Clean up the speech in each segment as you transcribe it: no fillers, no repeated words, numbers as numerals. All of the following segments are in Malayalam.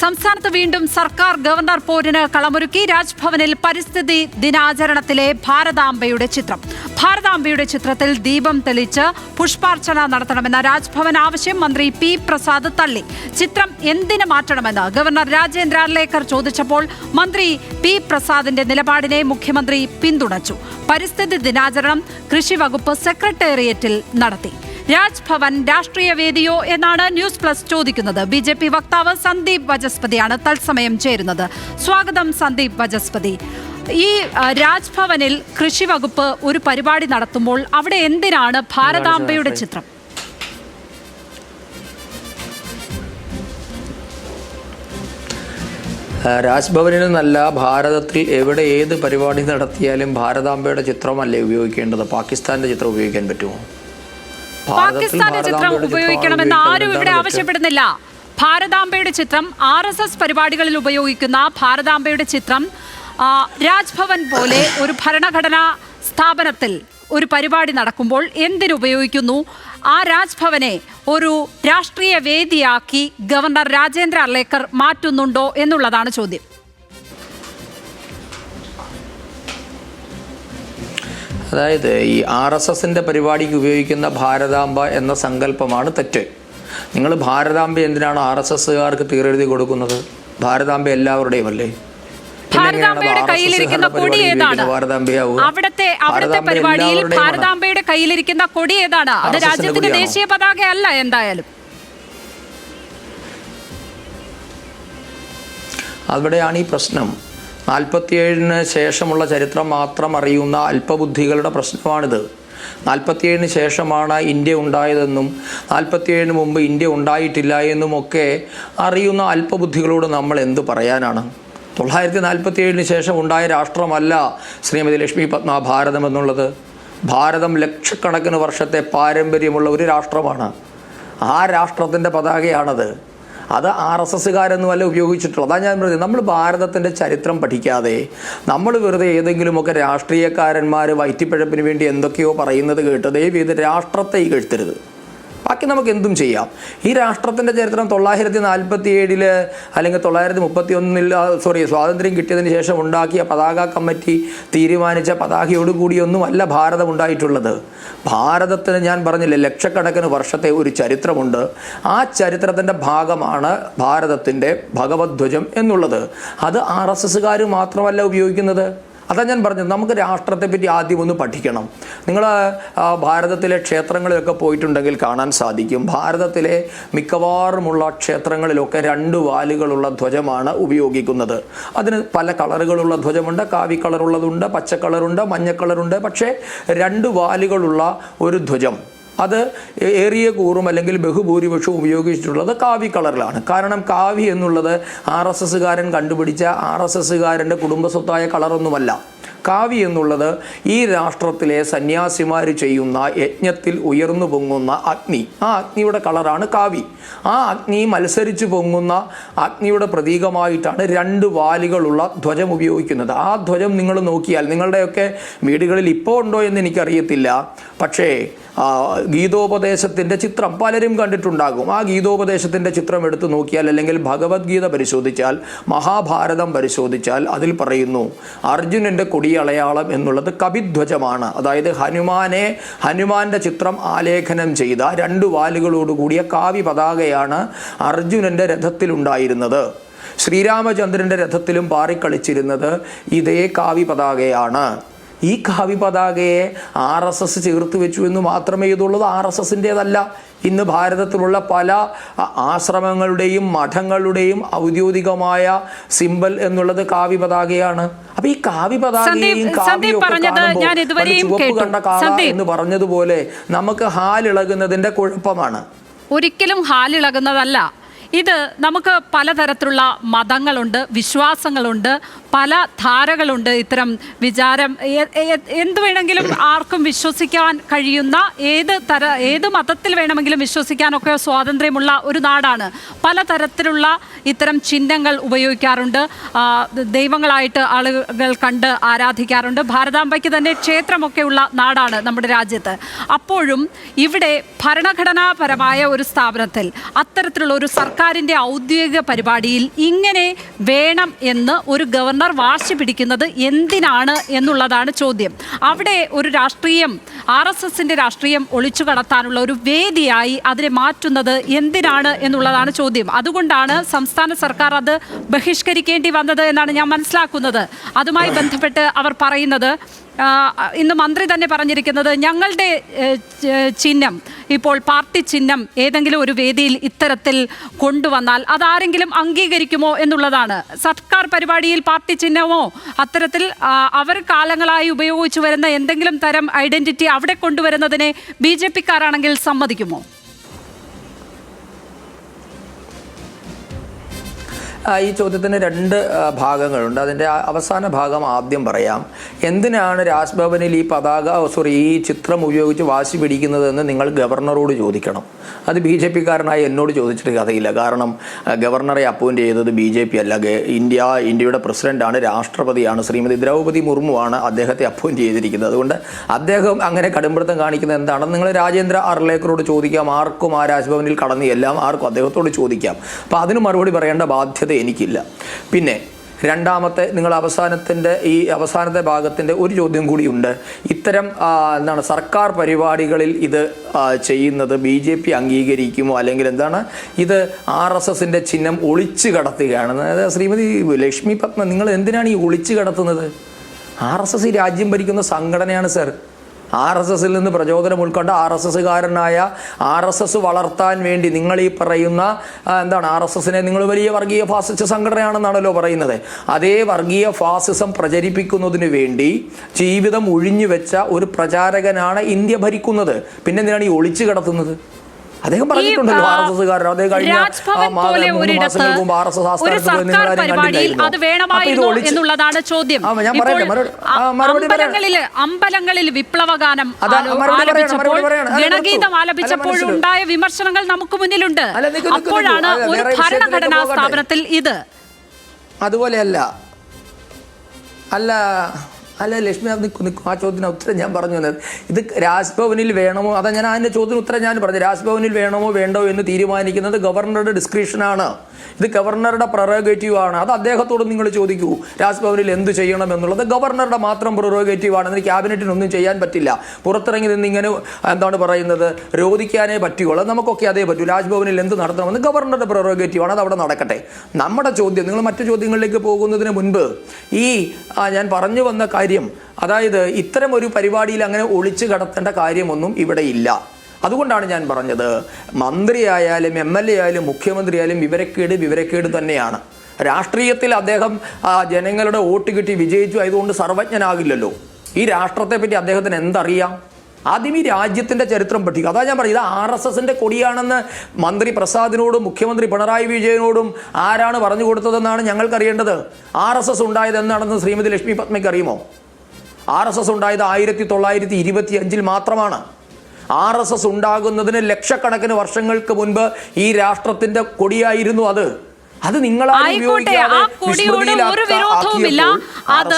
സംസ്ഥാനത്ത് വീണ്ടും സർക്കാർ ഗവർണർ പോരിന് കളമൊരുക്കി. രാജ്ഭവനിൽ പരിസ്ഥിതി ദിനാചരണത്തിലെ ഭാരതാംബയുടെ ചിത്രം. ഭാരതാംബയുടെ ചിത്രത്തിൽ ദീപം തെളിച്ച് പുഷ്പാർച്ചന നടത്തണമെന്ന രാജ്ഭവൻ ആവശ്യം മന്ത്രി പി പ്രസാദ് തള്ളി. ചിത്രം എന്തിനു മാറ്റണമെന്ന് ഗവർണർ രാജേന്ദ്ര അർലേക്കർ ചോദിച്ചപ്പോൾ മന്ത്രി പി പ്രസാദിന്റെ നിലപാടിനെ മുഖ്യമന്ത്രി പിന്തുണച്ചു. പരിസ്ഥിതി ദിനാചരണം കൃഷി വകുപ്പ് സെക്രട്ടേറിയറ്റിൽ നടത്തി. രാജ്ഭവൻ രാഷ്ട്രീയ വേദിയോ എന്നാണ് ന്യൂസ് പ്ലസ് ചോദിക്കുന്നത്. ബി.ജെ.പി വക്താവ് സന്ദീപ് വചസ്പതിയാണ് തത്സമയം ചേരുന്നത്. സ്വാഗതം സന്ദീപ് വചസ്പതി. ഈ രാജ്ഭവനിൽ കൃഷി വകുപ്പ് ഒരു പരിപാടി നടത്തുമ്പോൾ അവിടെ എന്തിനാണ് ഭാരതാംബയുടെ ചിത്രം? രാജ്ഭവനിൽ നിന്നല്ല, ഭാരതത്തിൽ എവിടെ ഏത് പരിപാടി നടത്തിയാലും ഭാരതാംബയുടെ ചിത്രമല്ലേ ഉപയോഗിക്കേണ്ടത്? പാകിസ്ഥാന്റെ ചിത്രം ഉപയോഗിക്കാൻ പറ്റുമോ? പാകിസ്ഥാന്റെ ചിത്രം ഉപയോഗിക്കണമെന്ന് ആരും ഇവിടെ ആവശ്യപ്പെടുന്നില്ല. ഭാരതാംബയുടെ ചിത്രം RSS പരിപാടികളിൽ ഉപയോഗിക്കുന്ന ഭാരതാംബയുടെ ചിത്രം രാജ്ഭവൻ പോലെ ഒരു ഭരണഘടനാ സ്ഥാപനത്തിൽ ഒരു പരിപാടി നടക്കുമ്പോൾ എന്തിനുപയോഗിക്കുന്നു? ആ രാജ്ഭവനെ ഒരു രാഷ്ട്രീയ വേദിയാക്കി ഗവർണർ രാജേന്ദ്ര അർലേക്കർ മാറ്റുന്നുണ്ടോ എന്നുള്ളതാണ് ചോദ്യം. അതായത് ഈ RSSന്റെ പരിപാടിക്ക് ഉപയോഗിക്കുന്ന ഭാരതാംബ എന്ന സങ്കല്പമാണ് തെറ്റ്. നിങ്ങൾ ഭാരതാംബ എന്തിനാണ് RSSകാർക്ക് തീരെഴുതി കൊടുക്കുന്നത്? ഭാരതാംബ എല്ലാവരുടെയും അല്ലേ? ഭാരതാംബയുടെ കയ്യിലിരിക്കുന്ന കൊടി ഏതാണ്? അവിടുത്തെ പരിപാടിയിൽ ഭാരതാംബയുടെ കയ്യിലിരിക്കുന്ന കൊടി ഏതാണ്? അത് രാജ്യത്തിന്റെ ദേശീയ പതാക അല്ല. എന്തായാലും അവിടെയാണ് ഈ പ്രശ്നം. 47-ന് ശേഷമുള്ള ചരിത്രം മാത്രം അറിയുന്ന അല്പബുദ്ധികളുടെ പ്രശ്നമാണിത്. 47-ന് ശേഷമാണ് ഇന്ത്യ ഉണ്ടായതെന്നും 47-ന് മുമ്പ് ഇന്ത്യ ഉണ്ടായിട്ടില്ല എന്നുമൊക്കെ അറിയുന്ന അല്പബുദ്ധികളോട് നമ്മൾ എന്ത് പറയാനാണ്? 1947-ന് ശേഷം ഉണ്ടായ രാഷ്ട്രമല്ല ശ്രീമതി ലക്ഷ്മി പത്മ ഭാരതം എന്നുള്ളത്. ഭാരതം ലക്ഷക്കണക്കിന് വർഷത്തെ പാരമ്പര്യമുള്ള ഒരു രാഷ്ട്രമാണ്. ആ രാഷ്ട്രത്തിൻ്റെ പതാകയാണത്. അത് RSSകാരൊന്നുമല്ല ഉപയോഗിച്ചിട്ടുള്ളത്. അതാണ് ഞാൻ പറഞ്ഞത്. നമ്മൾ ഭാരതത്തിൻ്റെ ചരിത്രം പഠിക്കാതെ നമ്മൾ വെറുതെ ഏതെങ്കിലുമൊക്കെ രാഷ്ട്രീയക്കാരന്മാർ വയറ്റിപ്പഴപ്പിന് വേണ്ടി എന്തൊക്കെയോ പറയുന്നത് കേട്ട് ദയവ് ചെയ്ത് രാഷ്ട്രത്തെ ഇകഴ്ത്തരുത്. ബാക്കി നമുക്ക് എന്തും ചെയ്യാം. ഈ രാഷ്ട്രത്തിൻ്റെ ചരിത്രം 1947 അല്ലെങ്കിൽ 1931 സ്വാതന്ത്ര്യം കിട്ടിയതിന് ശേഷം ഉണ്ടാക്കിയ പതാക കമ്മിറ്റി തീരുമാനിച്ച പതാകയോടുകൂടിയൊന്നുമല്ല ഭാരതം ഉണ്ടായിട്ടുള്ളത്. ഭാരതത്തിന് ഞാൻ പറഞ്ഞില്ലേ, ലക്ഷക്കണക്കിന് വർഷത്തെ ഒരു ചരിത്രമുണ്ട്. ആ ചരിത്രത്തിൻ്റെ ഭാഗമാണ് ഭാരതത്തിൻ്റെ ഭഗവധ്വജം എന്നുള്ളത്. അത് RSSകാർ മാത്രമല്ല ഉപയോഗിക്കുന്നത്. അതാണ് ഞാൻ പറഞ്ഞത്. നമുക്ക് രാഷ്ട്രത്തെപ്പറ്റി ആദ്യം ഒന്ന് പഠിക്കണം. നിങ്ങൾ ഭാരതത്തിലെ ക്ഷേത്രങ്ങളിലൊക്കെ പോയിട്ടുണ്ടെങ്കിൽ കാണാൻ സാധിക്കും. ഭാരതത്തിലെ മിക്കവാറുമുള്ള ക്ഷേത്രങ്ങളിലൊക്കെ 2 വാലുകളുള്ള ധ്വജമാണ് ഉപയോഗിക്കുന്നത്. അതിന് പല കളറുകളുള്ള ധ്വജമുണ്ട്. കാവി കളറുള്ളതുണ്ട്, പച്ച കളറുണ്ട്, മഞ്ഞ കളറുണ്ട്. പക്ഷേ 2 വാലുകളുള്ള ഒരു ധ്വജം അത് ഏറിയ കൂറും അല്ലെങ്കിൽ ബഹുഭൂരിപക്ഷവും ഉപയോഗിച്ചിട്ടുള്ളത് കാവി കളറിലാണ്. കാരണം കാവി എന്നുള്ളത് RSSകാരൻ കണ്ടുപിടിച്ച RSSകാരൻ്റെ കുടുംബസ്വത്തായ കളറൊന്നുമല്ല. കാവി എന്നുള്ളത് ഈ രാഷ്ട്രത്തിലെ സന്യാസിമാർ ചെയ്യുന്ന യജ്ഞത്തിൽ ഉയർന്നു പൊങ്ങുന്ന അഗ്നി, ആ അഗ്നിയുടെ കളറാണ് കാവി. ആ അഗ്നി മത്സരിച്ച് പൊങ്ങുന്ന അഗ്നിയുടെ പ്രതീകമായിട്ടാണ് 2 വാലുകളുള്ള ധ്വജം ഉപയോഗിക്കുന്നത്. ആ ധ്വജം നിങ്ങൾ നോക്കിയാൽ, നിങ്ങളുടെയൊക്കെ വീടുകളിൽ ഇപ്പോൾ ഉണ്ടോ എന്ന് എനിക്കറിയത്തില്ല, പക്ഷേ ഗീതോപദേശത്തിൻ്റെ ചിത്രം പലരും കണ്ടിട്ടുണ്ടാകും. ആ ഗീതോപദേശത്തിൻ്റെ ചിത്രം എടുത്ത് നോക്കിയാൽ, അല്ലെങ്കിൽ ഭഗവത്ഗീത പരിശോധിച്ചാൽ, മഹാഭാരതം പരിശോധിച്ചാൽ അതിൽ പറയുന്നു അർജുനൻ്റെ കൊടിയടയാളം എന്നുള്ളത് കപിധ്വജമാണ്. അതായത് ഹനുമാന്റെ ചിത്രം ആലേഖനം ചെയ്ത 2 വാലുകളോടുകൂടിയ കാവി പതാകയാണ് അർജുനൻ്റെ രഥത്തിലുണ്ടായിരുന്നത്. ശ്രീരാമചന്ദ്രൻ്റെ രഥത്തിലും പാറിക്കളിച്ചിരുന്നത് ഇതേ കാവി പതാകയാണ്. ഈ കാവി പതാകയെ RSS ചേർത്ത് വെച്ചു എന്ന് മാത്രമേ ഇതുള്ളത്. RSSൻ്റേതല്ല. ഇന്ന് ഭാരതത്തിലുള്ള പല ആശ്രമങ്ങളുടെയും മഠങ്ങളുടെയും ഔദ്യോഗികമായ സിംബൽ എന്നുള്ളത് കാവി പതാകയാണ്. അപ്പൊ ഈ കാവി പതാകയും ചുവപ്പ് കണ്ട കാള എന്ന് പറഞ്ഞതുപോലെ നമുക്ക് ഹാലിളകുന്നതിന്റെ കുഴപ്പമാണ്. ഒരിക്കലും ഹാലിളകുന്നതല്ല ഇത്. നമുക്ക് പലതരത്തിലുള്ള മതങ്ങളുണ്ട്, വിശ്വാസങ്ങളുണ്ട്, പല ധാരകളുണ്ട്. ഇത്തരം വിചാരം എന്ത് വേണമെങ്കിലും ആർക്കും വിശ്വസിക്കാൻ കഴിയുന്ന ഏത് മതത്തിൽ വേണമെങ്കിലും വിശ്വസിക്കാനൊക്കെ സ്വാതന്ത്ര്യമുള്ള ഒരു നാടാണ്. പലതരത്തിലുള്ള ഇത്തരം ചിഹ്നങ്ങൾ ഉപയോഗിക്കാറുണ്ട്. ദൈവങ്ങളായിട്ട് ആളുകൾ കണ്ട് ആരാധിക്കാറുണ്ട്. ഭാരതാംബയ്ക്ക് തന്നെ ക്ഷേത്രമൊക്കെ ഉള്ള നാടാണ് നമ്മുടെ രാജ്യത്ത്. അപ്പോഴും ഇവിടെ ഭരണഘടനാപരമായ ഒരു സ്ഥാപനത്തിൽ അത്തരത്തിലുള്ള ഒരു സർക്കാർ സർക്കാരിന്റെ ഔദ്യോഗിക പരിപാടിയിൽ ഇങ്ങനെ വേണം എന്ന് ഒരു ഗവർണർ വാശി പിടിക്കുന്നത് എന്തിനാണ് എന്നുള്ളതാണ് ചോദ്യം. അവിടെ ഒരു രാഷ്ട്രീയം, RSSന്റെ രാഷ്ട്രീയം ഒളിച്ചു കടത്താനുള്ള ഒരു വേദിയായി അതിനെ മാറ്റുന്നത് എന്തിനാണ് എന്നുള്ളതാണ് ചോദ്യം. അതുകൊണ്ടാണ് സംസ്ഥാന സർക്കാർ അത് ബഹിഷ്കരിക്കേണ്ടി വന്നത് എന്നാണ് ഞാൻ മനസ്സിലാക്കുന്നത്. അതുമായി ബന്ധപ്പെട്ട് അവർ പറയുന്നത്, ഇന്ന് മന്ത്രി തന്നെ പറഞ്ഞിരിക്കുന്നത്, ഞങ്ങളുടെ ചിഹ്നം, ഇപ്പോൾ പാർട്ടി ചിഹ്നം ഏതെങ്കിലും ഒരു വേദിയിൽ ഇത്തരത്തിൽ കൊണ്ടുവന്നാൽ അതാരെങ്കിലും അംഗീകരിക്കുമോ എന്നുള്ളതാണ്. സർക്കാർ പരിപാടിയിൽ പാർട്ടി ചിഹ്നമോ അത്തരത്തിൽ അവർ കാലങ്ങളായി ഉപയോഗിച്ചു വരുന്ന എന്തെങ്കിലും തരം ഐഡന്റിറ്റി അവിടെ കൊണ്ടുവരുന്നതിനെ BJP-ക്കാരാണെങ്കിൽ സമ്മതിക്കുമോ? ഈ ചോദ്യത്തിന് രണ്ട് ഭാഗങ്ങളുണ്ട്. അതിൻ്റെ അവസാന ഭാഗം ആദ്യം പറയാം. എന്തിനാണ് രാജ്ഭവനിൽ ഈ ചിത്രം ഉപയോഗിച്ച് വാശി പിടിക്കുന്നതെന്ന് നിങ്ങൾ ഗവർണറോട് ചോദിക്കണം. അത് BJP-ക്കാരനായി എന്നോട് ചോദിച്ചിട്ട് കഥയില്ല. കാരണം ഗവർണറെ അപ്പോയിൻ്റ് ചെയ്തത് BJP അല്ല, ഇന്ത്യയുടെ പ്രസിഡന്റാണ്, രാഷ്ട്രപതിയാണ്, ശ്രീമതി ദ്രൗപദി മുർമുവാണ് അദ്ദേഹത്തെ അപ്പോയിൻ്റ് ചെയ്തിരിക്കുന്നത്. അതുകൊണ്ട് അദ്ദേഹം അങ്ങനെ കടുംപിടുത്തം കാണിക്കുന്നത് എന്താണെന്ന് നിങ്ങൾ രാജേന്ദ്ര അർലേക്കറോട് ചോദിക്കാം. ആർക്കും ആ രാജ്ഭവനിൽ കടന്നിയെല്ലാം ആർക്കും അദ്ദേഹത്തോട് ചോദിക്കാം. അപ്പോൾ അതിന് മറുപടി പറയേണ്ട ബാധ്യത എനിക്കില്ല. പിന്നെ രണ്ടാമത്തെ, നിങ്ങൾ അവസാനത്തെ ഭാഗത്തിൻ്റെ ഒരു ചോദ്യം കൂടിയുണ്ട്. ഇത്തരം സർക്കാർ പരിപാടികളിൽ ഇത് ചെയ്യുന്നത് BJP അംഗീകരിക്കുമോ, അല്ലെങ്കിൽ ഇത് RSSന്റെ ചിഹ്നം ഒളിച്ചു കടത്തുകയാണ്. അതായത് ശ്രീമതി ലക്ഷ്മി പത്മ, നിങ്ങൾ എന്തിനാണ് ഈ ഒളിച്ചു കടത്തുന്നത്? RSS ഈ രാജ്യം ഭരിക്കുന്ന സംഘടനയാണ് സർ. RSSൽ നിന്ന് പ്രചോദനം ഉൾക്കൊണ്ട RSSകാരനായ RSS വളർത്താൻ വേണ്ടി നിങ്ങൾ ഈ പറയുന്ന RSSനെ നിങ്ങൾ വലിയ വർഗീയ ഫാസിസ്റ്റ് സംഘടനയാണെന്നാണല്ലോ പറയുന്നത്. അതേ വർഗീയ ഫാസിസം പ്രചരിപ്പിക്കുന്നതിന് വേണ്ടി ജീവിതം ഒഴിഞ്ഞു വെച്ച ഒരു പ്രചാരകനാണ് ഇന്ത്യ ഭരിക്കുന്നത്. പിന്നെ എന്തിനാണ് ഈ ഒളിച്ചു കടത്തുന്നത്? അദ്ദേഹം പറഞ്ഞിട്ടുണ്ടല്ലോ RSSകാരൻ. അദ്ദേഹം കഴിഞ്ഞ മാസങ്ങൾക്ക് മുമ്പ് RSS അമ്പലങ്ങളിൽ വിപ്ലവഗാനം ആലപിച്ചപ്പോൾ, ഗണഗീതം ആലപിച്ചപ്പോൾ ഉണ്ടായ വിമർശനങ്ങൾ നമുക്ക് മുന്നിലുണ്ട്. അപ്പോഴാണ് ഒരു ഭരണഘടനാ സ്ഥാപനത്തിൽ ഇത് അതുപോലെയല്ല അല്ല ലക്ഷ്മി, ആ ചോദ്യത്തിന് ഉത്തരം ഞാൻ പറഞ്ഞു തന്നത്. ഇത് രാജ്ഭവനിൽ വേണമോ, അതാ ഞാൻ അതിൻ്റെ ചോദ്യത്തിന് ഉത്തരം ഞാൻ പറഞ്ഞു. രാജ്ഭവനിൽ വേണമോ വേണ്ടോ എന്ന് തീരുമാനിക്കുന്നത് ഗവർണറുടെ ഡിസ്ക്രിപ്ഷനാണ്. ഇത് ഗവർണറുടെ പ്രൊറോഗേറ്റീവാണ്. അത് അദ്ദേഹത്തോട് നിങ്ങൾ ചോദിക്കൂ. രാജ്ഭവനിൽ എന്ത് ചെയ്യണം എന്നുള്ളത് ഗവർണറുടെ മാത്രം പ്രൊറോഗേറ്റീവാണ്. അതിന് ക്യാബിനറ്റിനൊന്നും ചെയ്യാൻ പറ്റില്ല. പുറത്തിറങ്ങി നിന്ന് ഇങ്ങനെ രോധിക്കാനേ പറ്റുകയുള്ളൂ. നമുക്കൊക്കെ അതേ പറ്റൂ. രാജ്ഭവനിൽ എന്ത് നടത്തണമെന്ന് ഗവർണറുടെ പ്രൊറോഗേറ്റീവാണ്. അത് അവിടെ നടക്കട്ടെ. നമ്മുടെ ചോദ്യം, നിങ്ങൾ മറ്റു ചോദ്യങ്ങളിലേക്ക് പോകുന്നതിന് മുൻപ് ഞാൻ പറഞ്ഞു വന്ന കാര്യം, അതായത് ഇത്തരം ഒരു പരിപാടിയിൽ അങ്ങനെ ഒളിച്ചു കടത്തേണ്ട കാര്യമൊന്നും ഇവിടെ ഇല്ല. അതുകൊണ്ടാണ് ഞാൻ പറഞ്ഞത്, മന്ത്രിയായാലും MLA ആയാലും മുഖ്യമന്ത്രിയായാലും വിവരക്കേട് തന്നെയാണ്. രാഷ്ട്രീയത്തിൽ അദ്ദേഹം ജനങ്ങളുടെ വോട്ട് കിട്ടി വിജയിച്ചു, അതുകൊണ്ട് സർവജ്ഞനാകില്ലല്ലോ. ഈ രാഷ്ട്രത്തെ പറ്റി അദ്ദേഹത്തിന് എന്തറിയാം? ആദ്യം ഈ രാജ്യത്തിൻ്റെ ചരിത്രം പഠിക്കുക. അതാ ഞാൻ പറയുന്നത്, RSSന്റെ കൊടിയാണെന്ന് മന്ത്രി പ്രസാദിനോടും മുഖ്യമന്ത്രി പിണറായി വിജയനോടും ആരാണ് പറഞ്ഞു കൊടുത്തതെന്നാണ് ഞങ്ങൾക്കറിയേണ്ടത്. RSS ഉണ്ടായത് എന്നാണെന്ന് ശ്രീമതി ലക്ഷ്മി പത്മയ്ക്ക് അറിയുമോ? RSS ഉണ്ടായത് 1925 മാത്രമാണ്. RSS ഉണ്ടാകുന്നതിന് ലക്ഷക്കണക്കിന് വർഷങ്ങൾക്ക് മുൻപ് ഈ രാഷ്ട്രത്തിന്റെ കൊടിയായിരുന്നു അത് നിങ്ങളാണ് ഉപയോഗിക്കാതെ ഒരു വിരോധവുമില്ല. അത്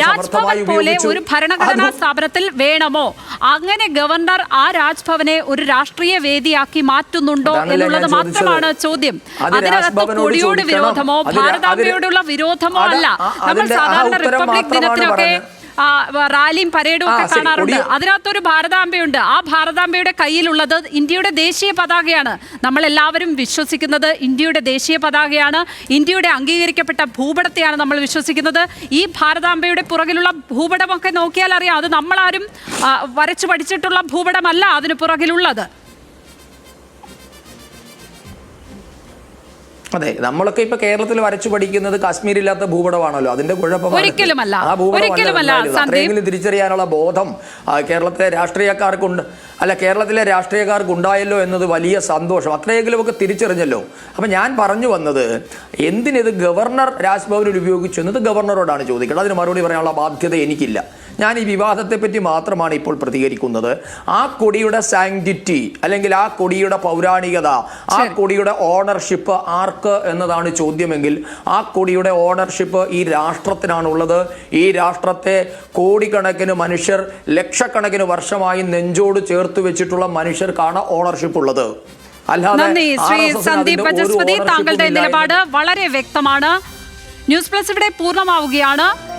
രാജ്ഭവൻ പോലെ ഒരു ഭരണഘടനാ സ്ഥാപനത്തിൽ വേണമോ? അങ്ങനെ ഗവർണർ ആ രാജ്ഭവനെ ഒരു രാഷ്ട്രീയ വേദിയാക്കി മാറ്റുന്നുണ്ടോ എന്നുള്ളത് മാത്രമാണ് ചോദ്യം. അതിനകത്ത് കൊടിയോട് വിരോധമോ ഭാരതാംബയോടുള്ള വിരോധമോ അല്ല. നമ്മൾ സാധാരണ റിപ്പബ്ലിക് ദിനത്തിനൊക്കെ റാലിയും പരേഡും ഒക്കെ കാണാറുണ്ട്. അതിനകത്തൊരു ഭാരതാംബയുണ്ട്. ആ ഭാരതാംബയുടെ കയ്യിലുള്ളത് ഇന്ത്യയുടെ ദേശീയ പതാകയാണ്. നമ്മളെല്ലാവരും വിശ്വസിക്കുന്നത് ഇന്ത്യയുടെ ദേശീയ പതാകയാണ്, ഇന്ത്യയുടെ അംഗീകരിക്കപ്പെട്ട ഭൂപടത്തെയാണ് നമ്മൾ വിശ്വസിക്കുന്നത്. ഈ ഭാരതാംബയുടെ പുറകിലുള്ള ഭൂപടമൊക്കെ നോക്കിയാൽ അറിയാം, അത് നമ്മളാരും വരച്ചു പഠിച്ചിട്ടുള്ള ഭൂപടമല്ല അതിന് പുറകിലുള്ളത്. അതെ, നമ്മളൊക്കെ ഇപ്പൊ കേരളത്തിൽ വരച്ചു പഠിക്കുന്നത് കാശ്മീരില്ലാത്ത ഭൂപടമാണല്ലോ. അതിന്റെ കുഴപ്പമാണ് ആ ഭൂപടം തിരിച്ചറിയാനുള്ള ബോധം കേരളത്തിലെ രാഷ്ട്രീയക്കാർക്കുണ്ട്. കേരളത്തിലെ രാഷ്ട്രീയക്കാർക്ക് ഉണ്ടായല്ലോ എന്നത് വലിയ സന്തോഷം. അത്രയെങ്കിലുമൊക്കെ തിരിച്ചറിഞ്ഞല്ലോ. അപ്പം ഞാൻ പറഞ്ഞു വന്നത്, എന്തിനിത് ഗവർണർ രാജ്ഭവനിൽ ഉപയോഗിച്ചു എന്നത് ഗവർണറോടാണ് ചോദിക്കേണ്ടത്. അതിന് മറുപടി പറയാനുള്ള ബാധ്യത എനിക്കില്ല. ഞാൻ ഈ വിവാദത്തെപ്പറ്റി മാത്രമാണ് ഇപ്പോൾ പ്രതികരിക്കുന്നത്. ആ കൊടിയുടെ സാങ്ക്ടിറ്റി, അല്ലെങ്കിൽ ആ കൊടിയുടെ പൗരാണികത, ആ കൊടിയുടെ ഓണർഷിപ്പ് ആർക്ക് എന്നതാണ് ചോദ്യമെങ്കിൽ, ആ കൊടിയുടെ ഓണർഷിപ്പ് ഈ രാഷ്ട്രത്തിനാണുള്ളത്. ഈ രാഷ്ട്രത്തെ കോടിക്കണക്കിന് മനുഷ്യർ, ലക്ഷക്കണക്കിന് വർഷമായി നെഞ്ചോട് ചേർത്ത് വെച്ചിട്ടുള്ള മനുഷ്യർക്കാണ് ഓണർഷിപ്പ് ഉള്ളത്. നന്ദി ശ്രീ സന്ദീപ് ബജസ്പതി. താങ്കളുടെ നിലപാട് വളരെ വ്യക്തമാണ്. ന്യൂസ് പ്ലസ് ഇവിടെ പൂർണ്ണമാവുകയാണ്.